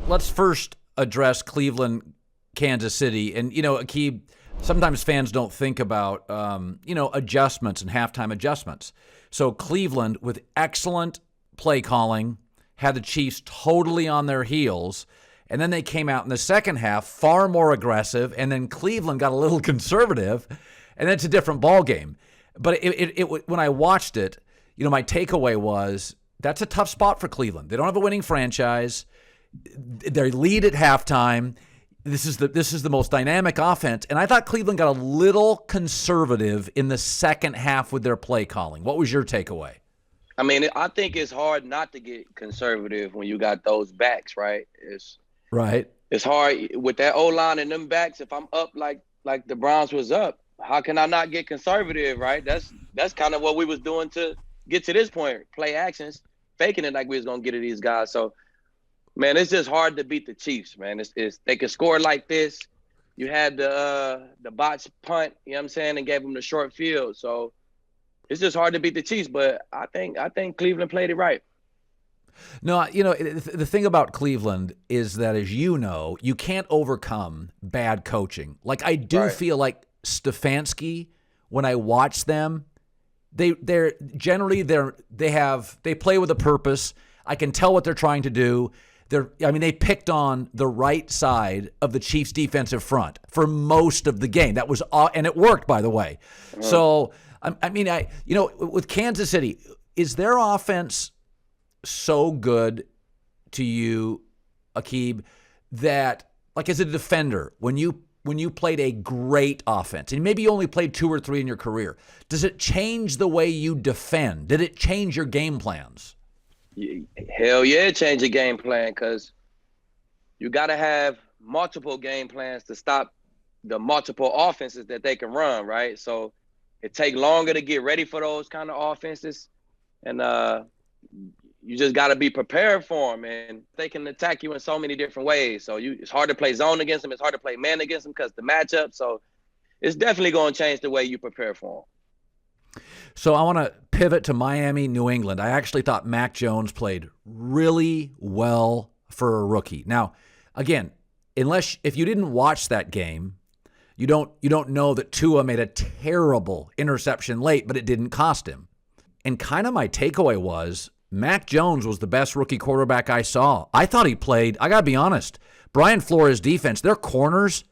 Let's first address Cleveland, Kansas City. And, Aqib, sometimes fans don't think about, adjustments and halftime adjustments. So Cleveland, with excellent play calling, had the Chiefs totally on their heels. And then they came out in the second half far more aggressive. And then Cleveland got a little conservative. And it's a different ball game. But when I watched it, my takeaway was that's a tough spot for Cleveland. They don't have a winning franchise. They lead at halftime. This is the most dynamic offense. And I thought Cleveland got a little conservative in the second half with their play calling. What was your takeaway? I mean, I think it's hard not to get conservative when you got those backs, right? It's hard with that O-line and them backs. If I'm up like the Browns was up, how can I not get conservative, right? That's kind of what we was doing to get to this point. Play actions, faking it like we was going to get to these guys. So, man, it's just hard to beat the Chiefs, man. It's they can score like this. You had the botch punt, you know what I'm saying, and gave them the short field. So it's just hard to beat the Chiefs, but I think Cleveland played it right. No, the thing about Cleveland is that, as you know, you can't overcome bad coaching. Like, I do feel like Stefanski, when I watch them, they play with a purpose. I can tell what they're trying to do. They picked on the right side of the Chiefs' defensive front for most of the game. That was, and it worked, by the way. So, with Kansas City, is their offense so good to you, Aqib, that, like, as a defender, when you played a great offense, and maybe you only played 2 or 3 in your career, does it change the way you defend? Did it change your game plans? Hell yeah, change your game plan, because you got to have multiple game plans to stop the multiple offenses that they can run, right? So it take longer to get ready for those kind of offenses, and you just got to be prepared for them, and they can attack you in so many different ways. So it's hard to play zone against them. It's hard to play man against them because the matchup. So it's definitely going to change the way you prepare for them. So I want to pivot to Miami, New England. I actually thought Mac Jones played really well for a rookie. Now, again, if you didn't watch that game, you don't know that Tua made a terrible interception late, but it didn't cost him. And kind of my takeaway was Mac Jones was the best rookie quarterback I saw. I thought he played, I got to be honest, Brian Flores' defense, their corners,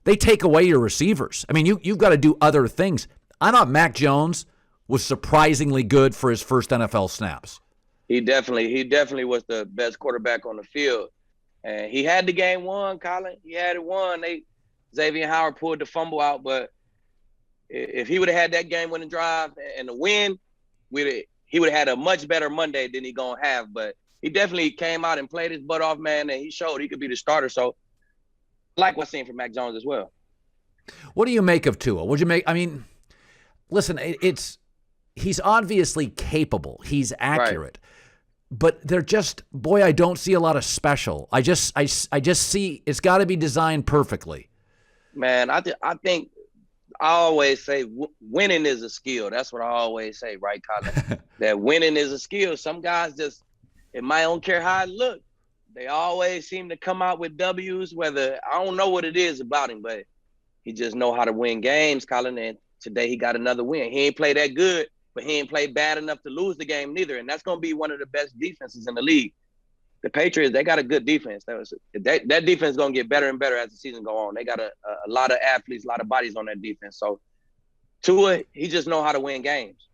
they take away your receivers. I mean, you've got to do other things. I thought Mac Jones was surprisingly good for his first NFL snaps. He definitely was the best quarterback on the field. And he had the game won, Colin. He had it won. Xavier Howard pulled the fumble out, but if he would have had that game-winning drive and the win, he would have had a much better Monday than he going to have. But he definitely came out and played his butt off, man, and he showed he could be the starter. So I like what's seen from Mac Jones as well. What do you make of Tua? Listen, he's obviously capable. He's accurate. Right. But they're just, I don't see a lot of special. I just see it's got to be designed perfectly. Man, I think I always say winning is a skill. That's what I always say, right, Colin? That winning is a skill. Some guys just, I don't care how it look, they always seem to come out with W's, whether, I don't know what it is about him, but he just know how to win games, Colin, and today he got another win. He ain't played that good, but he ain't played bad enough to lose the game neither, and that's going to be one of the best defenses in the league. The Patriots, they got a good defense. That defense is going to get better and better as the season go on. They got a lot of athletes, a lot of bodies on that defense. So Tua, he just know how to win games.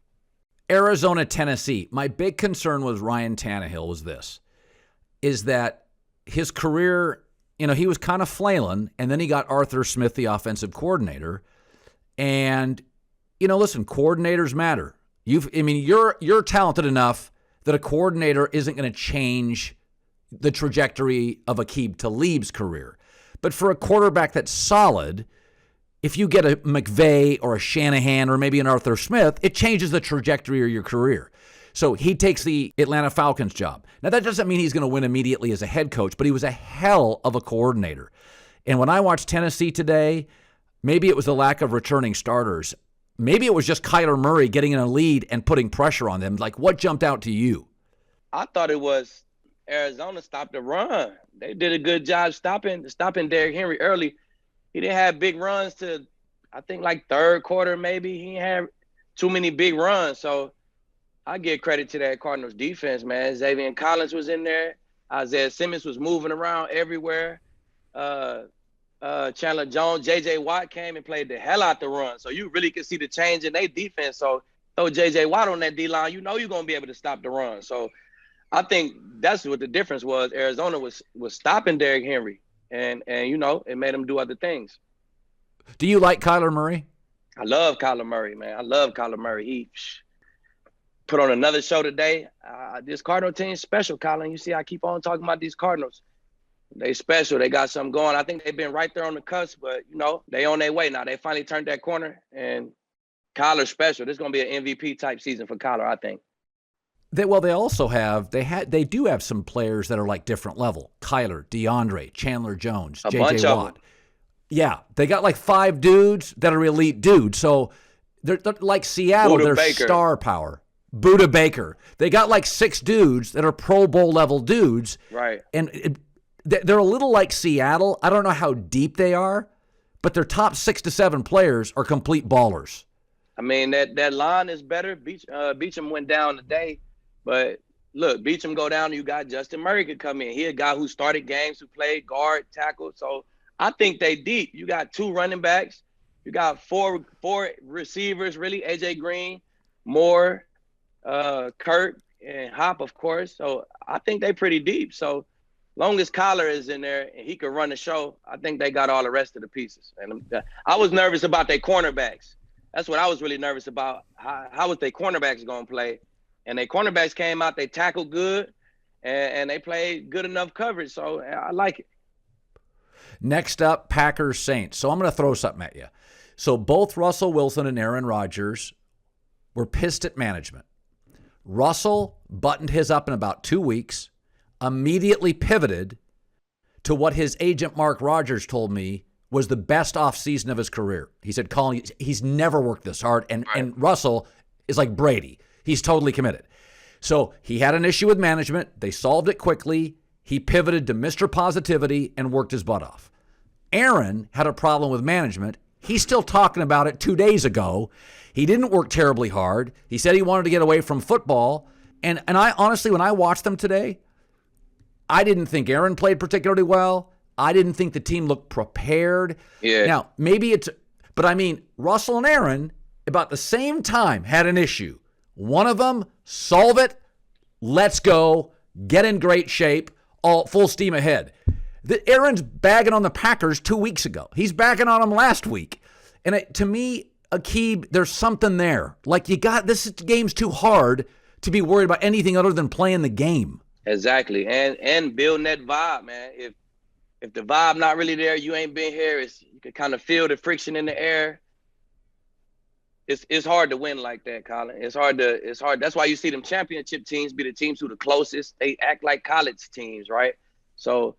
Arizona, Tennessee. My big concern with Ryan Tannehill is that his career, he was kind of flailing, and then he got Arthur Smith, the offensive coordinator. And, listen, coordinators matter. You're talented enough that a coordinator isn't going to change the trajectory of Aqib Talib's career. But for a quarterback that's solid, if you get a McVay or a Shanahan or maybe an Arthur Smith, it changes the trajectory of your career. So he takes the Atlanta Falcons job. Now, that doesn't mean he's going to win immediately as a head coach, but he was a hell of a coordinator. And when I watched Tennessee today, maybe it was the lack of returning starters. Maybe it was just Kyler Murray getting in a lead and putting pressure on them. Like, what jumped out to you? I thought it was Arizona stopped the run. They did a good job stopping Derrick Henry early. He didn't have big runs to, I think, like third quarter maybe. He didn't have too many big runs. So I give credit to that Cardinals defense, man. Xavier Collins was in there. Isaiah Simmons was moving around everywhere. Chandler Jones, J.J. Watt came and played the hell out the run. So you really could see the change in their defense. So throw J.J. Watt on that D-line, you know you're going to be able to stop the run. So I think that's what the difference was. Arizona was stopping Derrick Henry, and you know, it made him do other things. Do you like Kyler Murray? I love Kyler Murray, man. I love Kyler Murray. He put on another show today. This Cardinal team's special, Colin. You see, I keep on talking about these Cardinals. They special. They got something going. I think they've been right there on the cusp, but, you know, they on their way now. They finally turned that corner, and Kyler's special. This is going to be an MVP-type season for Kyler, I think. They also have they do have some players that are like different level. Kyler, DeAndre, Chandler Jones, J.J. Watt. Yeah, they got like 5 dudes that are elite dudes. So they're like Seattle, they're star power. Budda Baker. They got like 6 dudes that are Pro Bowl level dudes. Right. And they're a little like Seattle. I don't know how deep they are, but their top 6 to 7 players are complete ballers. I mean, that line is better. Beachum went down today. But look, Beachum go down, you got Justin Murray could come in. He a guy who started games, who played guard, tackle. So I think they deep. You got 2 running backs. You got 4 receivers, really. AJ Green, Moore, Kirk, and Hop, of course. So I think they pretty deep. So long as Kyler is in there and he can run the show, I think they got all the rest of the pieces. And I was nervous about their cornerbacks. That's what I was really nervous about. How was their cornerbacks going to play? And their cornerbacks came out, they tackled good, and they played good enough coverage. So I like it. Next up, Packers-Saints. So I'm going to throw something at you. So both Russell Wilson and Aaron Rodgers were pissed at management. Russell buttoned his up in about 2 weeks, immediately pivoted to what his agent Mark Rodgers told me was the best offseason of his career. He said, Colin, he's never worked this hard, and Russell is like Brady. He's totally committed. So he had an issue with management. They solved it quickly. He pivoted to Mr. Positivity and worked his butt off. Aaron had a problem with management. He's still talking about it 2 days ago. He didn't work terribly hard. He said he wanted to get away from football. And I honestly, when I watched them today, I didn't think Aaron played particularly well. I didn't think the team looked prepared. Yeah. Now, but I mean, Russell and Aaron, about the same time, had an issue. One of them, solve it, let's go, get in great shape, all full steam ahead. Aaron's bagging on the Packers 2 weeks ago. He's bagging on them last week. And to me, Aqib, there's something there. Like this game's too hard to be worried about anything other than playing the game. Exactly. And building that vibe, man. If the vibe not really there, you ain't been here, you can kind of feel the friction in the air. It's hard to win like that, Colin. It's hard. That's why you see them championship teams be the teams who the closest. They act like college teams, right? So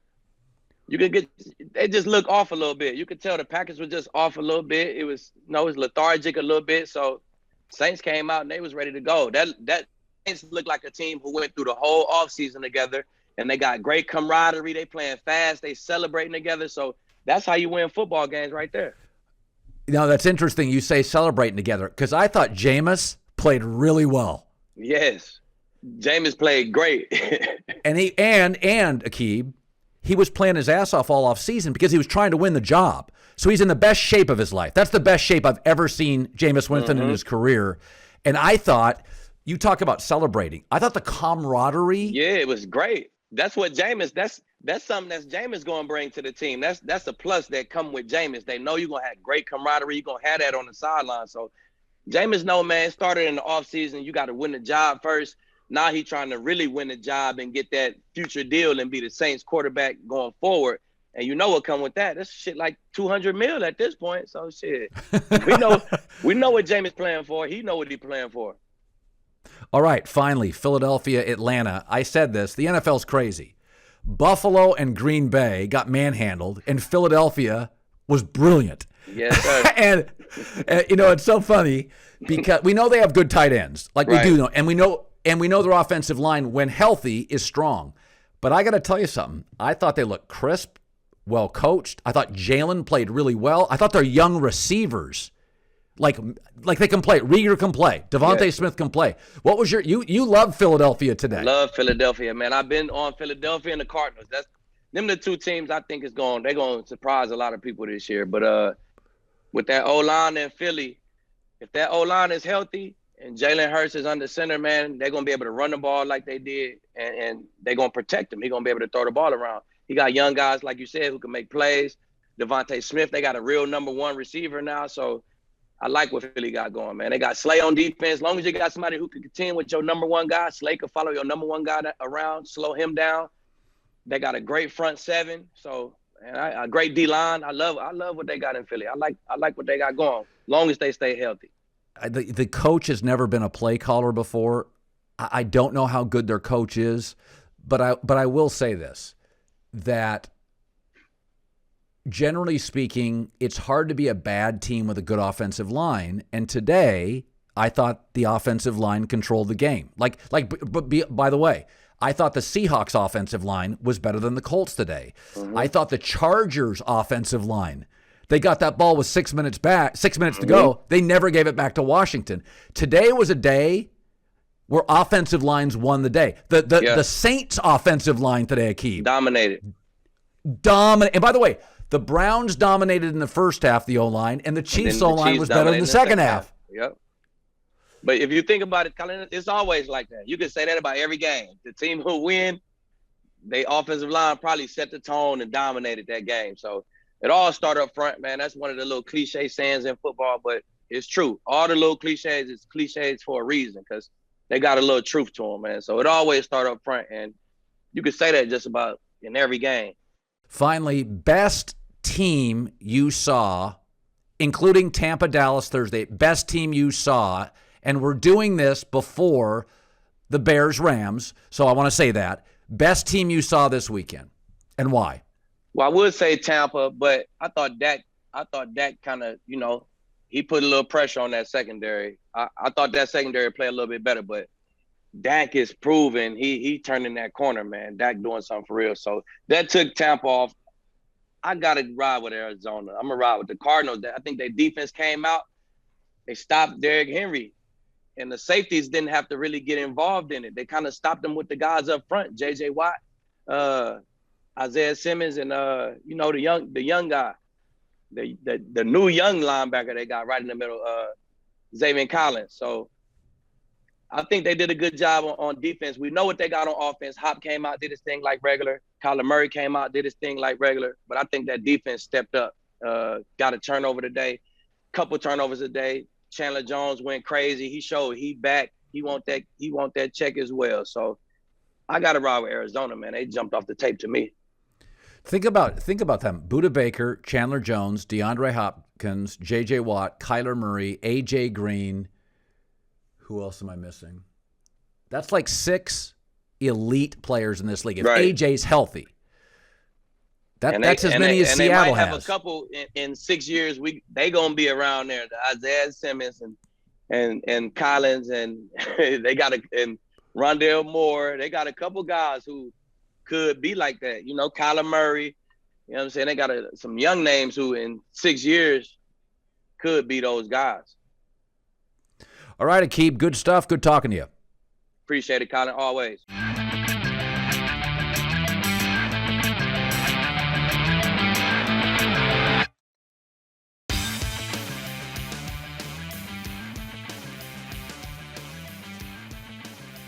they just look off a little bit. You could tell the Packers were just off a little bit. It was lethargic a little bit. So Saints came out and they was ready to go. That Saints looked like a team who went through the whole offseason together, and they got great camaraderie. They playing fast. They celebrating together. So that's how you win football games right there. Now, that's interesting you say celebrating together, because I thought Jameis played really well. Yes. Jameis played great. and Aqib, he was playing his ass off all off season because he was trying to win the job. So he's in the best shape of his life. That's the best shape I've ever seen Jameis Winston in his career. And I thought, you talk about celebrating. I thought the camaraderie. Yeah, it was great. That's what Jameis, that's something that's Jameis going to bring to the team. That's a plus that come with Jameis. They know you're going to have great camaraderie. You're going to have that on the sideline. So Jameis know, man, started in the offseason. You got to win the job first. Now he's trying to really win the job and get that future deal and be the Saints quarterback going forward. And you know what come with that? That's shit like $200 million at this point. So shit, we know what Jameis playing for. He know what he playing for. All right, finally, Philadelphia, Atlanta. I said this. The NFL's crazy. Buffalo and Green Bay got manhandled, and Philadelphia was brilliant. Yes, sir. and it's so funny because we know they have good tight ends, like we do know, and we know their offensive line, when healthy, is strong. But I got to tell you something. I thought they looked crisp, well coached. I thought Jalen played really well. I thought their young receivers, like they can play. Rieger can play. Devontae Smith can play. What was you love Philadelphia today? Love Philadelphia, man. I've been on Philadelphia and the Cardinals. Them the two teams I think they're going to surprise a lot of people this year. But with that O-line in Philly, if that O-line is healthy and Jalen Hurts is under center, man, they're going to be able to run the ball like they did, and they're going to protect him. He's going to be able to throw the ball around. He got young guys, like you said, who can make plays. Devontae Smith, they got a real number one receiver now. So I like what Philly got going, man. They got Slay on defense. As long as you got somebody who can contend with your number one guy, Slay can follow your number one guy around, slow him down. They got a great front seven. So and a great D-line. I love what they got in Philly. I like what they got going, as long as they stay healthy. The coach has never been a play caller before. I don't know how good their coach is, but I will say this, that generally speaking, it's hard to be a bad team with a good offensive line. And today, I thought the offensive line controlled the game. But by the way, I thought the Seahawks offensive line was better than the Colts today. Mm-hmm. I thought the Chargers offensive line, they got that ball with 6 minutes to go. They never gave it back to Washington. Today was a day where offensive lines won the day. The Saints offensive line today, Aqib. Dominated. And by the way, the Browns dominated in the first half, the O-line, and the Chiefs O-line was better in the second half. Yep. But if you think about it, Colin, it's always like that. You can say that about every game. The team who win, they offensive line probably set the tone and dominated that game. So it all started up front, man. That's one of the little cliche sayings in football, but it's true. All the little cliches is cliches for a reason, because they got a little truth to them, man. So it always started up front, and you could say that just about in every game. Finally, best team you saw, including Tampa, Dallas Thursday, best team you saw, and we're doing this before the Bears-Rams, so I want to say that. Best team you saw this weekend, and why? Well, I would say Tampa, but I thought Dak kind of, he put a little pressure on that secondary. I thought that secondary played a little bit better, but Dak is proven he turning that corner, man. Dak doing something for real. So that took Tampa off. I got to ride with Arizona. I'm going to ride with the Cardinals. I think their defense came out. They stopped Derrick Henry, and the safeties didn't have to really get involved in it. They kind of stopped them with the guys up front, J.J. Watt, Isaiah Simmons, and the young guy, the new young linebacker they got right in the middle, Xavier Collins. So I think they did a good job on defense. We know what they got on offense. Hop came out, did his thing like regular. Kyler Murray came out, did his thing like regular. But I think that defense stepped up. Got a turnover today, couple turnovers a day. Chandler Jones went crazy. He showed he back. He want that check as well. So I got to ride with Arizona, man. They jumped off the tape to me. Think about them. Budda Baker, Chandler Jones, DeAndre Hopkins, J.J. Watt, Kyler Murray, A.J. Green. Who else am I missing? That's like 6 elite players in this league. If A.J.'s healthy, that's as many as Seattle has. They might have a couple in 6 years. They gonna be around there. The Isaiah Simmons and Collins, and they got and Rondale Moore. They got a couple guys who could be like that. Kyler Murray. You know what I'm saying? They got some young names who in 6 years could be those guys. All right, Aqib, good stuff. Good talking to you. Appreciate it, Colin, always.